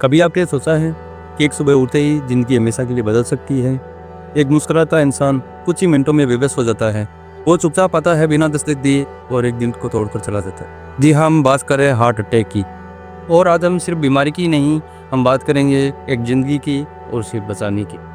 कभी आपने सोचा है कि एक सुबह उठते ही ज़िंदगी हमेशा के लिए बदल सकती है। एक मुस्कुराता इंसान कुछ ही मिनटों में बेबस हो जाता है। वो चुपचाप आता है बिना दस्तक दिए और एक दिन को तोड़कर चला जाता है। जी हाँ, हम बात कर रहे हैं हार्ट अटैक की। और आज हम सिर्फ बीमारी की नहीं, हम बात करेंगे एक ज़िंदगी की और सिर्फ बचाने की।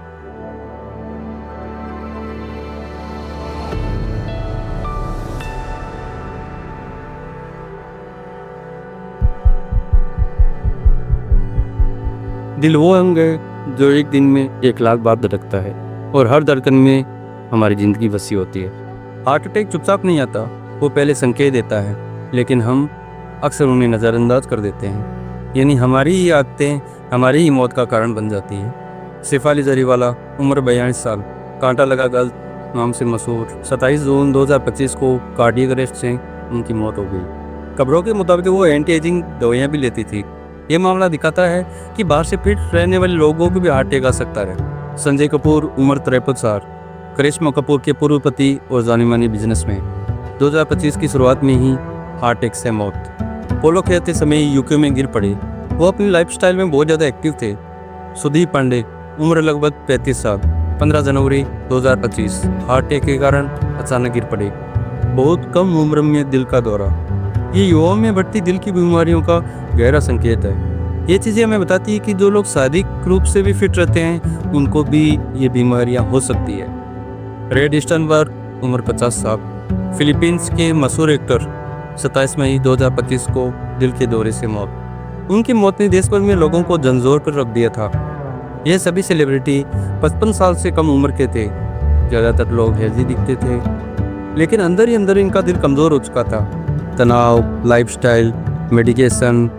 दिल वो अंग है जो एक दिन में 1 लाख बार धड़कता है और हर धड़कन में हमारी ज़िंदगी बसी होती है। हार्ट अटैक चुपचाप नहीं आता, वो पहले संकेत देता है, लेकिन हम अक्सर उन्हें नज़रअंदाज कर देते हैं। यानी हमारी ही आदतें हमारी ही मौत का कारण बन जाती है। सिफ अली जरीवाला, उम्र 42 साल, कांटा लगा गल नाम से मशहूर, 27 जून 2025 को कार्डियक अरेस्ट से उनकी मौत हो गई। खबरों के मुताबिक वो एंटी एजिंग दवाइयाँ भी लेती थी। ये मामला दिखाता है कि बाहर से फिट रहने वाले लोगों को भी हार्ट अटैक आ सकता है। संजय कपूर, उम्र 53 साल, करिश्मा कपूर के पूर्व पति और जानी मानी बिजनेसमैन, 2025 की शुरुआत में ही हार्ट अटैक से मौत। पोलो खेलते समय यूके में गिर पड़े। वो अपनी लाइफस्टाइल में बहुत ज़्यादा एक्टिव थे। सुदीप पांडे, उम्र लगभग 35 साल, 15 जनवरी 2025 हार्ट अटैक के कारण अचानक गिर पड़े। बहुत कम उम्र में दिल का दौरा। ये युवाओं में बढ़ती दिल की बीमारियों का गहरा संकेत है। ये चीज़ें हमें बताती है कि जो लोग शारीरिक रूप से भी फिट रहते हैं उनको भी ये बीमारियां हो सकती है। रेड स्टनबर्ग, उम्र 50 साल, फिलीपींस के मशहूर एक्टर, 27 मई 2025 को दिल के दौरे से मौत। उनकी मौत ने देश भर में लोगों को झंझोर पर रख दिया था। ये सभी सेलिब्रिटी 55 साल से कम उम्र के थे। ज़्यादातर लोग हेल्दी दिखते थे, लेकिन अंदर ही अंदर इनका दिल कमज़ोर हो चुका था। तनाव, लाइफस्टाइल, मेडिकेशन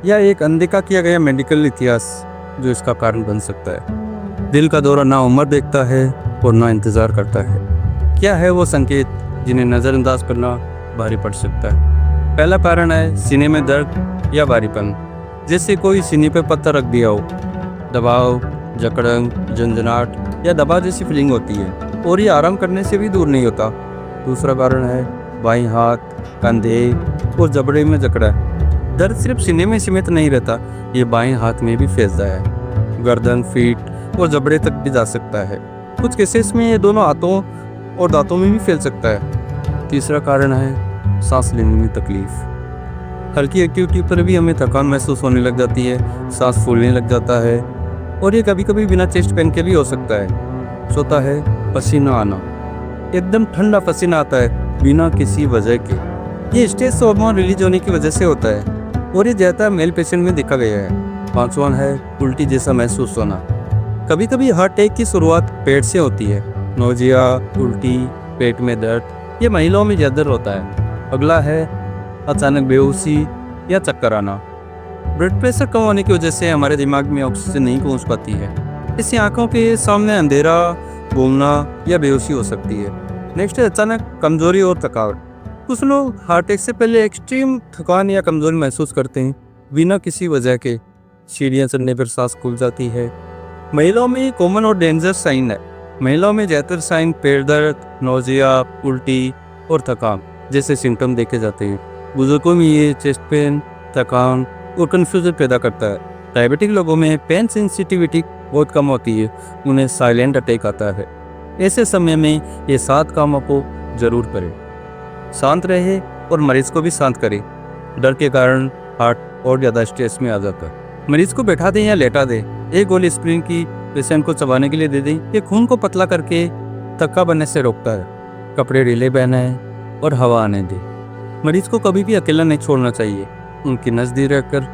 या एक अनदेखा किया गया मेडिकल इतिहास जो इसका कारण बन सकता है। दिल का दौरा ना उम्र देखता है और ना इंतज़ार करता है। क्या है वो संकेत जिन्हें नज़रअंदाज करना भारी पड़ सकता है? पहला कारण है सीने में दर्द या भारीपन, जैसे कोई सीने पे पत्थर रख दिया हो। दबाव, जकड़न, झंझनाहट या दबाव जैसी फीलिंग होती है और ये आराम करने से भी दूर नहीं होता। दूसरा कारण है बाईं हाथ, कंधे और जबड़े में जकड़ा। दर्द सिर्फ सीने में सीमित नहीं रहता, ये बाएं हाथ में भी फैलता है। गर्दन, फीट और जबड़े तक भी जा सकता है। कुछ केसेस में ये दोनों हाथों और दांतों में भी फैल सकता है। तीसरा कारण है सांस लेने में तकलीफ। हल्की एक्टिविटी पर भी हमें थकान महसूस होने लग जाती है, सांस फूलने लग जाता है और ये कभी कभी बिना चेस्ट पेन के भी हो सकता है। चौथा है पसीना आना। एकदम ठंडा पसीना आता है बिना किसी वजह के। ये स्ट्रेस हार्मोन रिलीज होने की वजह से होता है और ये ज़्यादा मेल पेशेंट में देखा गया है। पांचवा है उल्टी जैसा महसूस होना। कभी कभी हार्ट अटैक की शुरुआत पेट से होती है। नोजिया, उल्टी, पेट में दर्द, ये महिलाओं में ज़्यादा होता है। अगला है अचानक बेहोशी या चक्कर आना। ब्लड प्रेशर कम होने की वजह से हमारे दिमाग में ऑक्सीजन नहीं पहुंच पाती है। इससे आंखों के सामने अंधेरा, घूमना या बेहोशी हो सकती है। नेक्स्ट है अचानक कमजोरी और थकावट। कुछ लोग हार्ट अटैक से पहले एक्सट्रीम थकान या कमजोरी महसूस करते हैं बिना किसी वजह के। सीढ़ियाँ चढ़ने पर सांस खुल जाती है। महिलाओं में ये कॉमन और डेंजर साइन है। महिलाओं में ज़्यादातर साइन पेट दर्द, नोजिया, उल्टी और थकान जैसे सिम्टम देखे जाते हैं। बुजुर्गों में ये चेस्ट पेन, थकान और कन्फ्यूजन पैदा करता है। डायबिटिक लोगों में पेन सेंसिटिविटी बहुत कम होती है, उन्हें साइलेंट अटैक आता है। ऐसे समय में ये 7 कामों को जरूर करें। शांत रहे और मरीज को भी शांत करें। डर के कारण हार्ट और ज़्यादा स्ट्रेस में आ जाता है। मरीज को बैठा दें या लेटा दें। एक गोली एस्पिरिन की पेशेंट को चबाने के लिए दे दें। ये खून को पतला करके थक्का बनने से रोकता है। कपड़े ढीले पहनाएं और हवा आने दें। मरीज को कभी भी अकेला नहीं छोड़ना चाहिए। उनके नज़दीक रहकर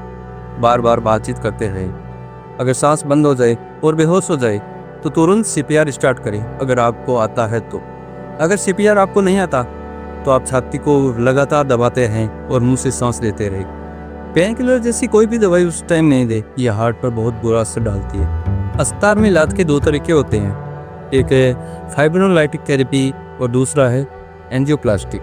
बार बार बातचीत करते रहें। अगर सांस बंद हो जाए और बेहोश हो जाए तो तुरंत CPR स्टार्ट करें अगर आपको आता है तो। अगर CPR आपको नहीं आता तो आप छाती को लगातार दबाते हैं और मुंह से सांस लेते रहे। पेन किलर जैसी कोई भी दवाई उस टाइम नहीं दे, यह हार्ट पर बहुत बुरा असर डालती है। अस्पताल में इलाज के 2 तरीके होते हैं, एक है फाइब्रोनाइटिक थेरेपी और दूसरा है एंजियोप्लास्टी।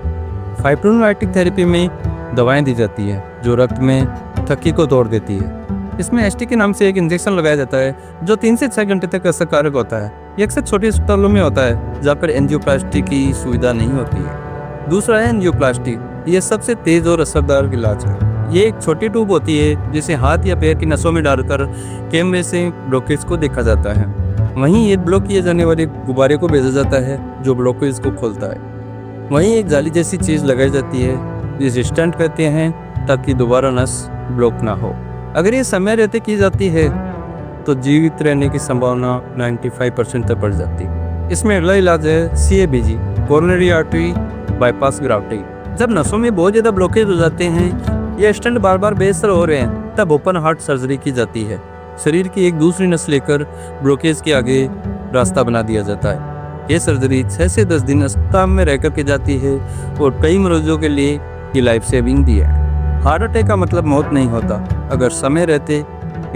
फाइब्रोनाइटिक थेरेपी में दवाएं दी जाती है जो रक्त में थक्की को तोड़ देती है। इसमें ST के नाम से एक इंजेक्शन लगाया जाता है जो 3 से 6 घंटे तक असरकारक होता है। ये अक्सर छोटे अस्पतालों में होता है जहाँ पर एंजियोप्लास्टी की सुविधा नहीं होती है। दूसरा है एंजियोप्लास्टी। ये सबसे तेज और असरदार इलाज है। ये एक छोटी ट्यूब होती है जिसे हाथ या पैर की नसों में डालकर कैमरे से ब्लॉकेज को देखा जाता है। वहीं ये ब्लॉक किए जाने वाले गुब्बारे को भेजा जाता है जो ब्लॉकेज को खोलता है। वहीं एक जाली जैसी चीज़ लगाई जाती है जिसे स्टंट कहते हैं ताकि दोबारा नस ब्लॉक ना हो। अगर ये समय रहते की जाती है तो जीवित रहने की संभावना 95% तक बढ़ जाती है। इसमें अगला इलाज है CABG, coronary artery bypass grafting. जब नसों में बहुत ज़्यादा ब्लॉकेज हो जाते हैं या स्टंट बार बार बेअसर हो रहे हैं तब ओपन हार्ट सर्जरी की जाती है। शरीर की एक दूसरी नस लेकर ब्लॉकेज के आगे रास्ता बना दिया जाता है। ये सर्जरी 6 से 10 दिन अस्पताल में रहकर की जाती है और कई मरीजों के लिए ये लाइफ सेविंग भी है। हार्ट अटैक का मतलब मौत नहीं होता, अगर समय रहते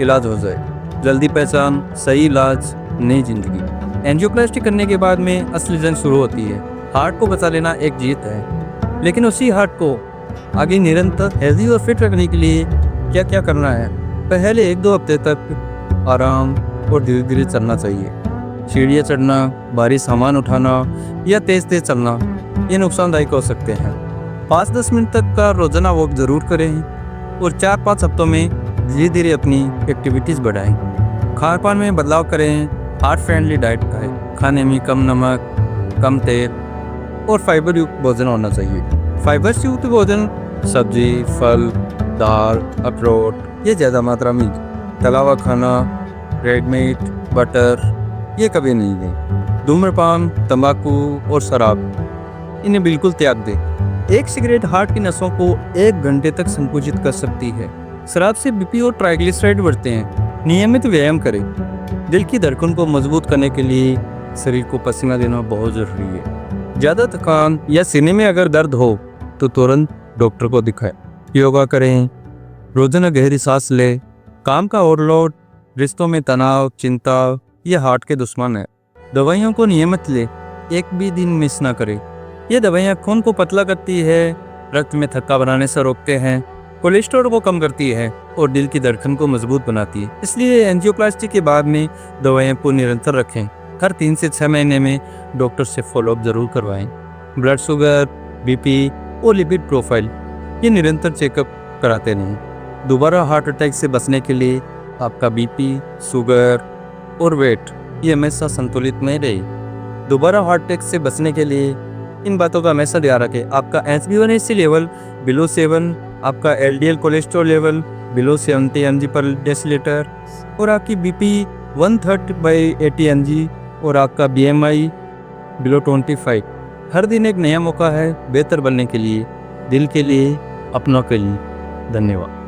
इलाज हो जाए। जल्दी पहचान, सही इलाज, नई जिंदगी। एंजियोप्लास्टी करने के बाद में असली जंग शुरू होती है। हार्ट को बचा लेना एक जीत है, लेकिन उसी हार्ट को आगे निरंतर हेल्दी और फिट रखने के लिए क्या क्या करना है। पहले 1-2 हफ्ते तक आराम और धीरे धीरे चलना चाहिए। सीढ़ियाँ चढ़ना, भारी सामान उठाना या तेज तेज चलना ये नुकसानदायक हो सकते हैं। 5-10 मिनट तक का रोजाना वॉक जरूर करें और 4-5 हफ्तों में धीरे धीरे अपनी एक्टिविटीज़ बढ़ाएं। खान पान में बदलाव करें, हार्ट फ्रेंडली डाइट खाएं। खाने में कम नमक, कम तेल और फाइबर युक्त भोजन होना चाहिए। फाइबर से युक्त भोजन सब्जी, फल, दाल, अखरोट ये ज़्यादा मात्रा में। तला हुआ खाना, रेड मीट, बटर ये कभी नहीं दें। धूम्रपान, तंबाकू और शराब इन्हें बिल्कुल त्याग दें। एक सिगरेट हार्ट की नसों को 1 घंटे तक संकुचित कर सकती है। शराब से BP और ट्राइग्लिसराइड बढ़ते हैं। नियमित व्यायाम करें। दिल की धड़कन को मजबूत करने के लिए शरीर को पसीना देना बहुत ज़रूरी है। ज़्यादा थकान या सीने में अगर दर्द हो तो तुरंत डॉक्टर को दिखाएं। योगा करें, रोजाना गहरी सांस लें। काम का ओवरलोड, रिश्तों में तनाव, चिंता ये हार्ट के दुश्मन है। दवाइयों को नियमित लें, एक भी दिन मिस ना करें। ये दवाइयाँ खून को पतला करती है, रक्त में थक्का बनाने से रोकते हैं, कोलेस्ट्रॉल को कम करती है और दिल की धड़कन को मजबूत बनाती है। इसलिए एंजियोप्लास्टी के बाद में दवाइयों को निरंतर रखें। हर 3 से 6 महीने में डॉक्टर से फॉलोअप जरूर करवाएं। ब्लड शुगर, BP और लिपिड प्रोफाइल ये निरंतर चेकअप कराते रहें। दोबारा हार्ट अटैक से बचने के लिए आपका BP, शुगर और वेट ये हमेशा संतुलित में रहे। दोबारा हार्ट अटैक से बचने के लिए इन बातों का हमेशा ध्यान रखें। आपका HbA1c लेवल बिलो 7, आपका LDL cholesterol level below 70 mg/dL और आपकी BP 130/80 mg और आपका BMI बिलो 25। हर दिन एक नया मौका है बेहतर बनने के लिए, दिल के लिए, अपनों के लिए। धन्यवाद।